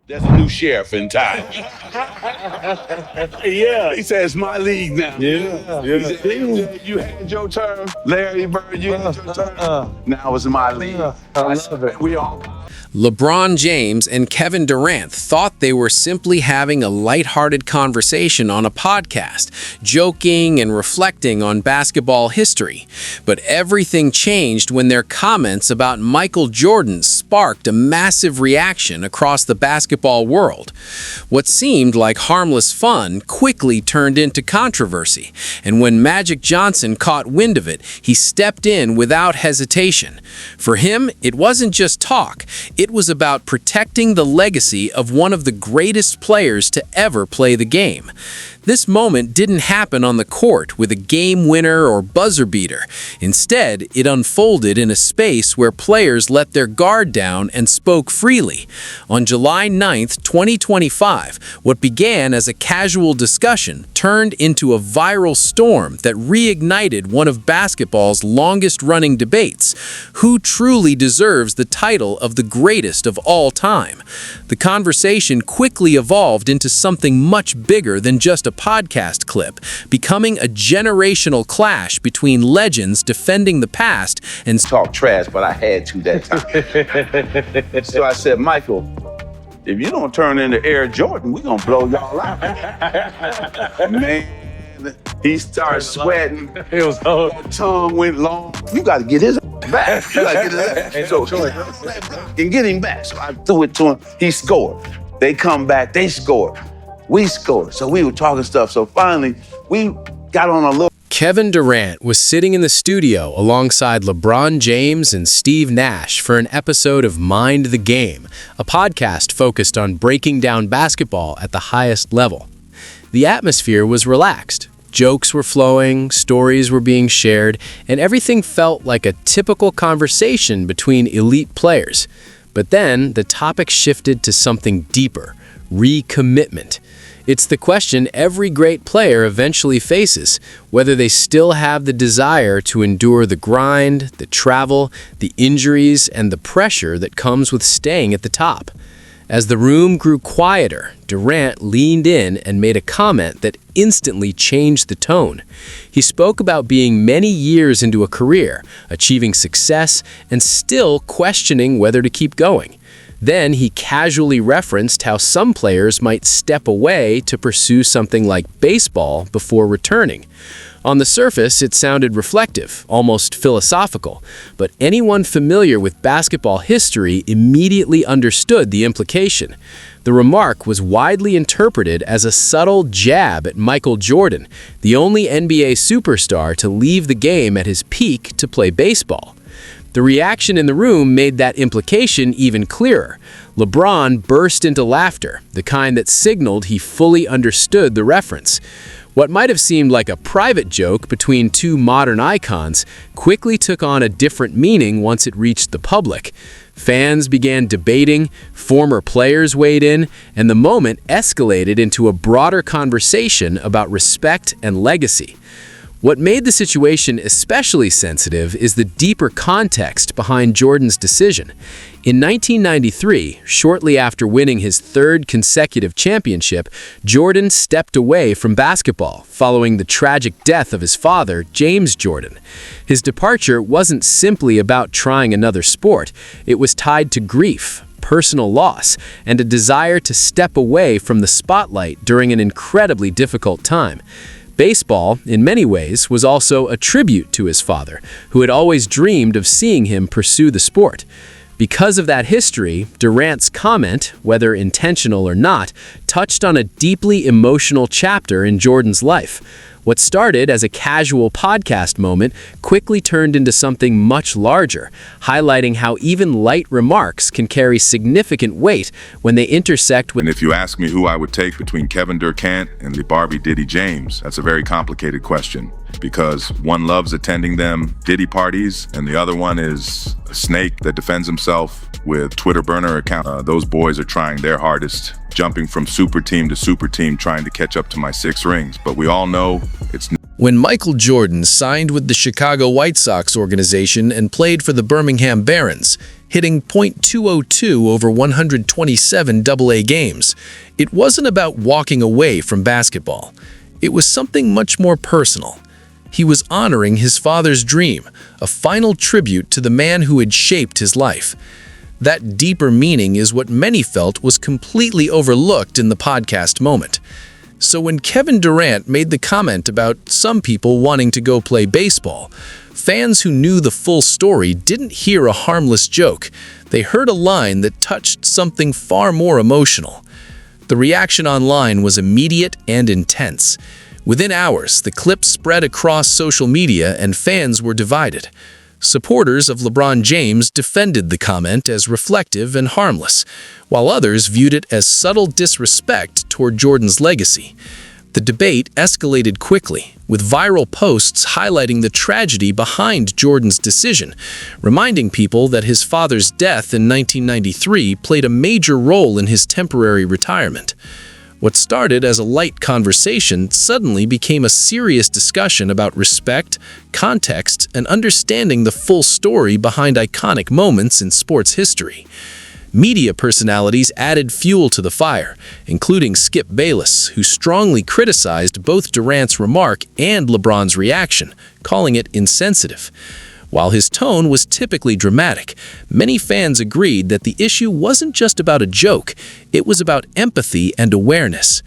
There's a new sheriff in town. Yeah. He said, it's my league now. Yeah. He said, you had your turn. Larry Bird, you had your turn. Now it's my league. I love it. We all... LeBron James and Kevin Durant thought they were simply having a lighthearted conversation on a podcast, joking and reflecting on basketball history. But everything changed when their comments about Michael Jordan sparked a massive reaction across the basketball world. What seemed like harmless fun quickly turned into controversy, and when Magic Johnson caught wind of it, he stepped in without hesitation. For him, it wasn't just talk. It was about protecting the legacy of one of the greatest players to ever play the game. This moment didn't happen on the court with a game winner or buzzer beater. Instead, it unfolded in a space where players let their guard down and spoke freely. On July 9th, 2025, what began as a casual discussion turned into a viral storm that reignited one of basketball's longest-running debates: who truly deserves the title of the greatest of all time? The conversation quickly evolved into something much bigger than just a podcast clip, becoming a generational clash between legends defending the past and talk trash, but I had to that time. So I said, Michael, if you don't turn into Air Jordan, we're going to blow y'all out. Man, he started sweating. It was hard. Tongue went long. You got to get his back. You got to get his back. And get him back. So I threw it to him. He scored. They come back. They scored. We scored. So we were talking stuff. So finally, we got on a little... Kevin Durant was sitting in the studio alongside LeBron James and Steve Nash for an episode of Mind the Game, a podcast focused on breaking down basketball at the highest level. The atmosphere was relaxed. Jokes were flowing, stories were being shared, and everything felt like a typical conversation between elite players. But then the topic shifted to something deeper: recommitment. It's the question every great player eventually faces, whether they still have the desire to endure the grind, the travel, the injuries, and the pressure that comes with staying at the top. As the room grew quieter, Durant leaned in and made a comment that instantly changed the tone. He spoke about being many years into a career, achieving success, and still questioning whether to keep going. Then he casually referenced how some players might step away to pursue something like baseball before returning. On the surface, it sounded reflective, almost philosophical, but anyone familiar with basketball history immediately understood the implication. The remark was widely interpreted as a subtle jab at Michael Jordan, the only NBA superstar to leave the game at his peak to play baseball. The reaction in the room made that implication even clearer. LeBron burst into laughter, the kind that signaled he fully understood the reference. What might have seemed like a private joke between two modern icons quickly took on a different meaning once it reached the public. Fans began debating, former players weighed in, and the moment escalated into a broader conversation about respect and legacy. What made the situation especially sensitive is the deeper context behind Jordan's decision. In 1993, shortly after winning his third consecutive championship, Jordan stepped away from basketball following the tragic death of his father, James Jordan. His departure wasn't simply about trying another sport. It was tied to grief, personal loss, and a desire to step away from the spotlight during an incredibly difficult time. Baseball, in many ways, was also a tribute to his father, who had always dreamed of seeing him pursue the sport. Because of that history, Durant's comment, whether intentional or not, touched on a deeply emotional chapter in Jordan's life. What started as a casual podcast moment quickly turned into something much larger, highlighting how even light remarks can carry significant weight when they intersect with... And if you ask me who I would take between Kevin Durant and the Barbie Diddy James, that's a very complicated question, because one loves attending them Diddy parties, and the other one is a snake that defends himself with Twitter burner account. Those boys are trying their hardest, jumping from super team to super team, trying to catch up to my 6 rings. But we all know it's When Michael Jordan signed with the Chicago White Sox organization and played for the Birmingham Barons, hitting .202 over 127 AA games, it wasn't about walking away from basketball. It was something much more personal. He was honoring his father's dream, a final tribute to the man who had shaped his life. That deeper meaning is what many felt was completely overlooked in the podcast moment. So when Kevin Durant made the comment about some people wanting to go play baseball, fans who knew the full story didn't hear a harmless joke. They heard a line that touched something far more emotional. The reaction online was immediate and intense. Within hours, the clip spread across social media and fans were divided. Supporters of LeBron James defended the comment as reflective and harmless, while others viewed it as subtle disrespect toward Jordan's legacy. The debate escalated quickly, with viral posts highlighting the tragedy behind Jordan's decision, reminding people that his father's death in 1993 played a major role in his temporary retirement. What started as a light conversation suddenly became a serious discussion about respect, context, and understanding the full story behind iconic moments in sports history. Media personalities added fuel to the fire, including Skip Bayless, who strongly criticized both Durant's remark and LeBron's reaction, calling it insensitive. While his tone was typically dramatic, many fans agreed that the issue wasn't just about a joke, it was about empathy and awareness.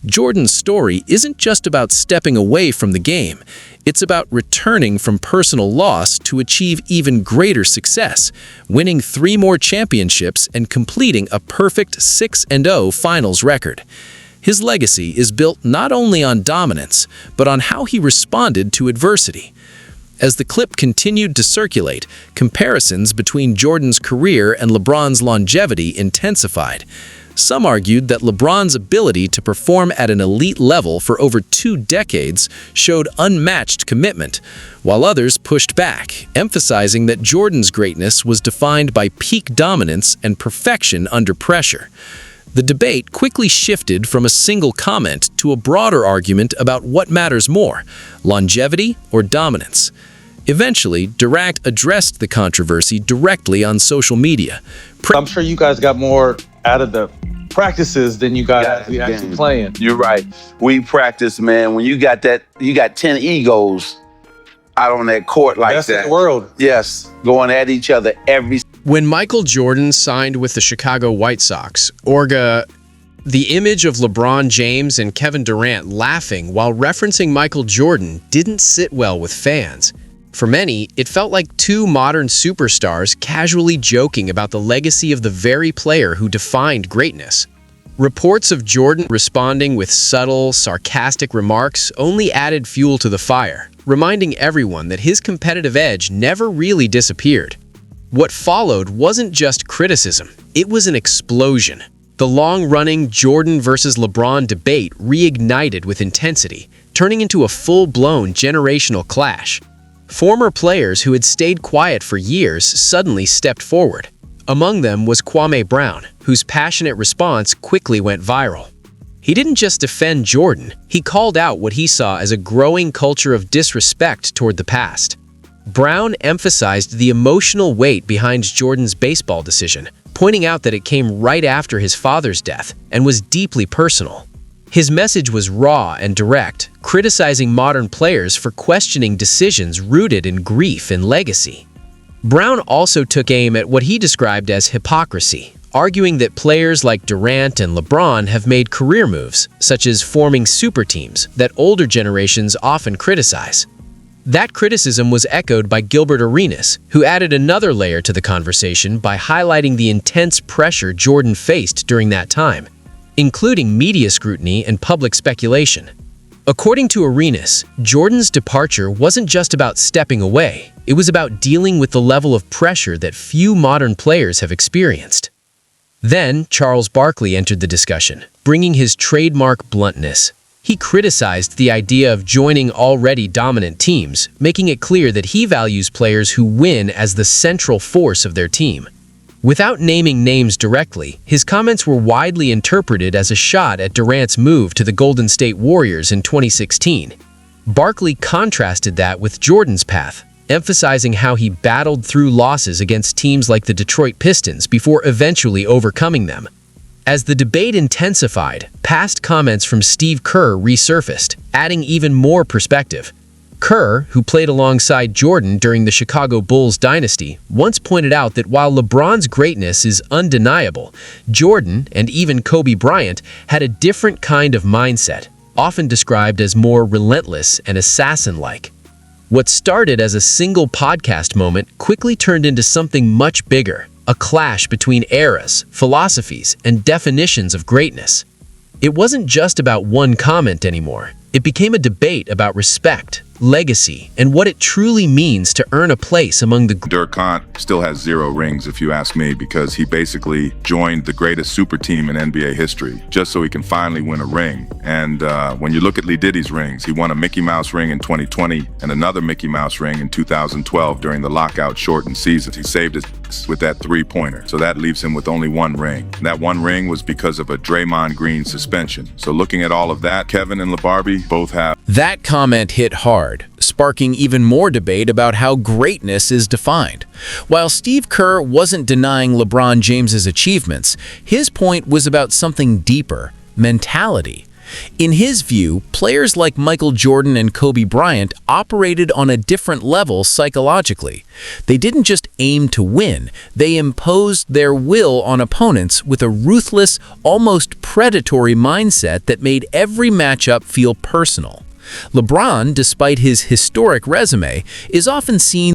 Jordan's story isn't just about stepping away from the game, it's about returning from personal loss to achieve even greater success, winning 3 more championships and completing a perfect 6-0 finals record. His legacy is built not only on dominance, but on how he responded to adversity. As the clip continued to circulate, comparisons between Jordan's career and LeBron's longevity intensified. Some argued that LeBron's ability to perform at an elite level for over 2 decades showed unmatched commitment, while others pushed back, emphasizing that Jordan's greatness was defined by peak dominance and perfection under pressure. The debate quickly shifted from a single comment to a broader argument about what matters more, longevity or dominance. Eventually, Durant addressed the controversy directly on social media. I'm sure you guys got more out of the practices than you got out of actually playing. You're right. We practice, man. When you got 10 egos out on that court like Best that. in the world. Yes, going at each other every. When Michael Jordan signed with the Chicago White Sox, the image of LeBron James and Kevin Durant laughing while referencing Michael Jordan didn't sit well with fans. For many, it felt like 2 modern superstars casually joking about the legacy of the very player who defined greatness. Reports of Jordan responding with subtle, sarcastic remarks only added fuel to the fire, reminding everyone that his competitive edge never really disappeared. What followed wasn't just criticism, it was an explosion. The long-running Jordan versus LeBron debate reignited with intensity, turning into a full-blown generational clash. Former players who had stayed quiet for years suddenly stepped forward. Among them was Kwame Brown, whose passionate response quickly went viral. He didn't just defend Jordan, he called out what he saw as a growing culture of disrespect toward the past. Brown emphasized the emotional weight behind Jordan's baseball decision, pointing out that it came right after his father's death and was deeply personal. His message was raw and direct, criticizing modern players for questioning decisions rooted in grief and legacy. Brown also took aim at what he described as hypocrisy, arguing that players like Durant and LeBron have made career moves, such as forming super teams, that older generations often criticize. That criticism was echoed by Gilbert Arenas, who added another layer to the conversation by highlighting the intense pressure Jordan faced during that time, including media scrutiny and public speculation. According to Arenas, Jordan's departure wasn't just about stepping away, it was about dealing with the level of pressure that few modern players have experienced. Then, Charles Barkley entered the discussion, bringing his trademark bluntness. He criticized the idea of joining already dominant teams, making it clear that he values players who win as the central force of their team. Without naming names directly, his comments were widely interpreted as a shot at Durant's move to the Golden State Warriors in 2016. Barkley contrasted that with Jordan's path, emphasizing how he battled through losses against teams like the Detroit Pistons before eventually overcoming them. As the debate intensified, past comments from Steve Kerr resurfaced, adding even more perspective. Kerr, who played alongside Jordan during the Chicago Bulls dynasty, once pointed out that while LeBron's greatness is undeniable, Jordan, and even Kobe Bryant, had a different kind of mindset, often described as more relentless and assassin-like. What started as a single podcast moment quickly turned into something much bigger, a clash between eras, philosophies, and definitions of greatness. It wasn't just about one comment anymore. It became a debate about respect, legacy, and what it truly means to earn a place among the Durant still has 0 rings, if you ask me, because he basically joined the greatest super team in NBA history just so he can finally win a ring. And when you look at Lee Diddy's rings, he won a Mickey Mouse ring in 2020 and another Mickey Mouse ring in 2012 during the lockout shortened season. He saved his with that 3-pointer, so that leaves him with only 1 ring. And that 1 ring was because of a Draymond Green suspension. So looking at all of that, Kevin and LeBarbie both have. That comment hit hard, sparking even more debate about how greatness is defined. While Steve Kerr wasn't denying LeBron James's achievements, his point was about something deeper: mentality. In his view, players like Michael Jordan and Kobe Bryant operated on a different level psychologically. They didn't just aim to win, they imposed their will on opponents with a ruthless, almost predatory mindset that made every matchup feel personal. LeBron, despite his historic resume, is often seen